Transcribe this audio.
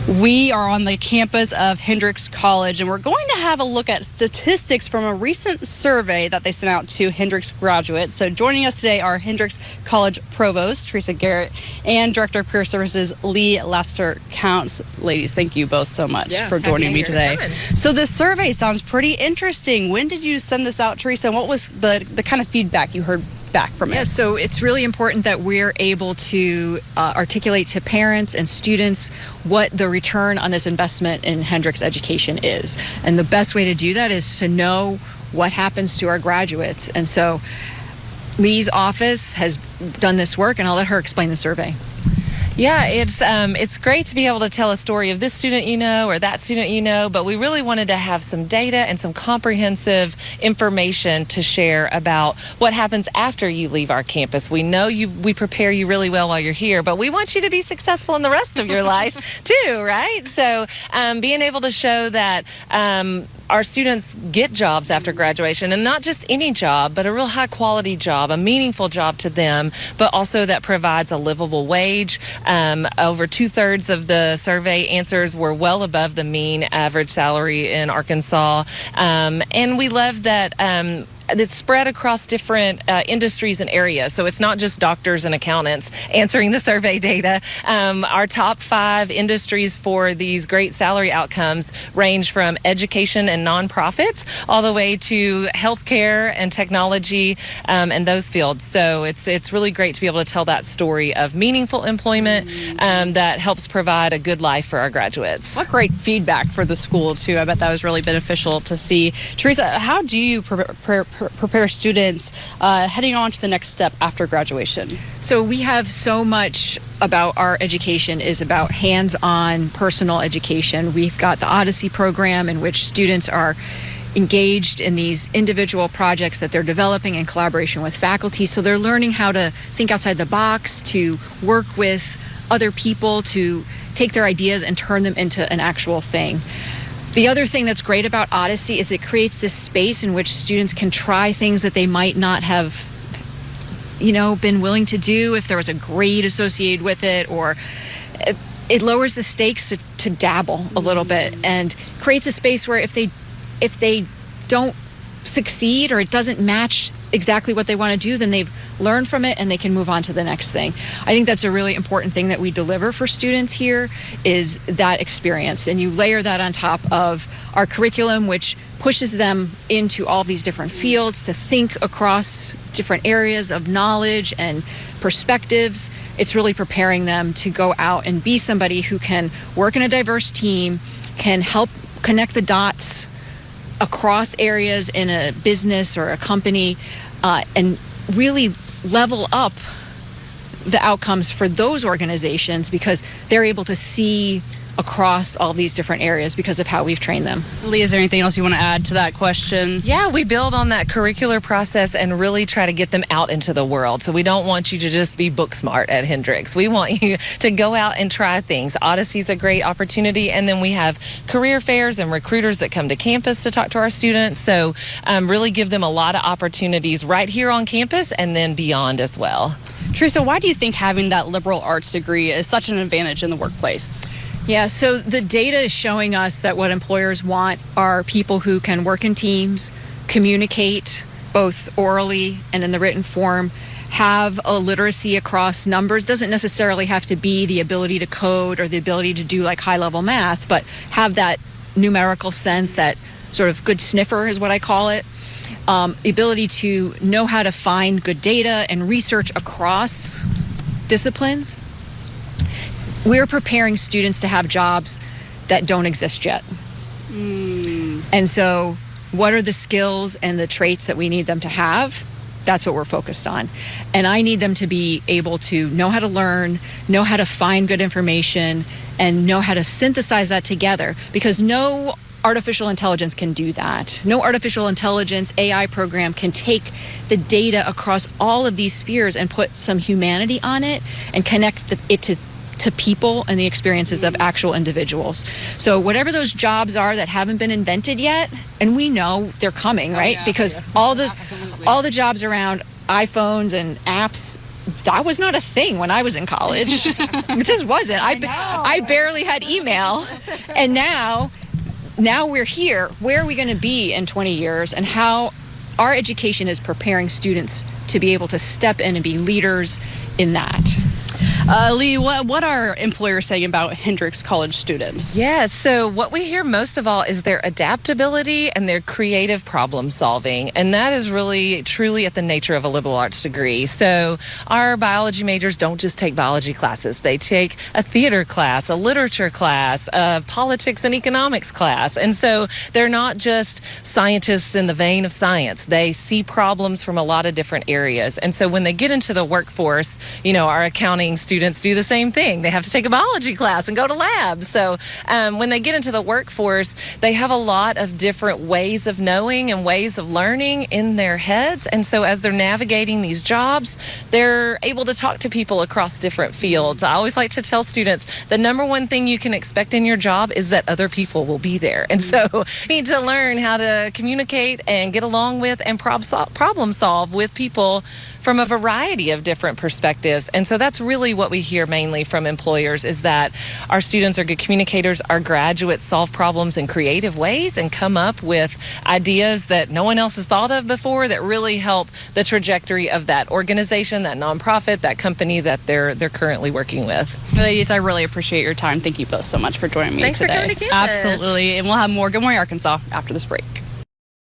We are on the campus of Hendrix College, and we're going to have a look at statistics from a recent survey that they sent out to Hendrix graduates. So joining us today are Hendrix College Provost Garrett and Director of Career Services Leigh Lassiter-Counts. Ladies, thank you both so much for joining me today. So this survey sounds pretty interesting. When did you send this out, Teresa, and what was the kind of feedback you heard back from it? Yeah, so it's really important that we're able to articulate to parents and students what the return on this investment in Hendrix education is. And the best way to do that is to know what happens to our graduates. And so Leigh's office has done this work, and I'll let her explain the survey. Yeah, it's great to be able to tell a story of this student you know or that student you know, but we really wanted to have some data and some comprehensive information to share about what happens after you leave our campus. We know we prepare you really well while you're here, but we want you to be successful in the rest of your life too, right? So being able to show that our students get jobs after graduation, and not just any job, but a real high quality job, a meaningful job to them, but also that provides a livable wage. Over 2/3 of the survey answers were well above the mean average salary in Arkansas. And we love that it's spread across different industries and areas. So it's not just doctors and accountants answering the survey data. Our top 5 industries for these great salary outcomes range from education and nonprofits all the way to healthcare and technology and those fields. So it's really great to be able to tell that story of meaningful employment that helps provide a good life for our graduates. What great feedback for the school too. I bet that was really beneficial to see. Teresa, how do you prepare students heading on to the next step after graduation? So we have so much about our education is about hands-on personal education. We've got the Odyssey program, in which students are engaged in these individual projects that they're developing in collaboration with faculty. So they're learning how to think outside the box, to work with other people, to take their ideas and turn them into an actual thing. The other thing that's great about Odyssey is it creates this space in which students can try things that they might not have, been willing to do if there was a grade associated with it, or it lowers the stakes to dabble a little bit and creates a space where if they don't succeed or it doesn't match exactly what they want to do, then they've learned from it and they can move on to the next thing. I think that's a really important thing that we deliver for students here, is that experience. And you layer that on top of our curriculum, which pushes them into all these different fields to think across different areas of knowledge and perspectives. It's really preparing them to go out and be somebody who can work in a diverse team, can help connect the dots across areas in a business or a company, and really level up the outcomes for those organizations, because they're able to see across all these different areas because of how we've trained them. Leigh, is there anything else you want to add to that question? Yeah, we build on that curricular process and really try to get them out into the world. So we don't want you to just be book smart at Hendrix. We want you to go out and try things. Odyssey's a great opportunity, and then we have career fairs and recruiters that come to campus to talk to our students. So really give them a lot of opportunities right here on campus and then beyond as well. Teresa, why do you think having that liberal arts degree is such an advantage in the workplace? Yeah, so the data is showing us that what employers want are people who can work in teams, communicate both orally and in the written form, have a literacy across numbers. Doesn't necessarily have to be the ability to code or the ability to do like high-level math, but have that numerical sense, that sort of good sniffer is what I call it. The ability to know how to find good data and research across disciplines. We're preparing students to have jobs that don't exist yet. And so what are the skills and the traits that we need them to have? That's what we're focused on. And I need them to be able to know how to learn, know how to find good information, and know how to synthesize that together, because no artificial intelligence can do that. No artificial intelligence AI program can take the data across all of these spheres and put some humanity on it and connect it to people and the experiences of actual individuals. So whatever those jobs are that haven't been invented yet, and we know they're coming, right? Because all the jobs around iPhones and apps that was not a thing when I was in college. It just wasn't. I barely had email. And now we're here. Where are we going to be in 20 years, and how our education is preparing students to be able to step in and be leaders in that. Leigh, what are employers saying about Hendrix College students? Yeah, so what we hear most of all is their adaptability and their creative problem solving. And that is really, truly at the nature of a liberal arts degree. So our biology majors don't just take biology classes. They take a theater class, a literature class, a politics and economics class. And so they're not just scientists in the vein of science. They see problems from a lot of different areas. And so when they get into the workforce, our accounting students do the same thing. They have to take a biology class and go to labs. So when they get into the workforce, they have a lot of different ways of knowing and ways of learning in their heads. And so as they're navigating these jobs, they're able to talk to people across different fields. I always like to tell students the number one thing you can expect in your job is that other people will be there. And so you need to learn how to communicate and get along with and problem solve with people from a variety of different perspectives. And so that's really what we hear mainly from employers, is that our students are good communicators, our graduates solve problems in creative ways and come up with ideas that no one else has thought of before that really help the trajectory of that organization, that nonprofit, that company that they're currently working with. Ladies, I really appreciate your time. Thank you both so much for joining me Thanks today. for coming to campus. Absolutely. And we'll have more Good Morning Arkansas after this break.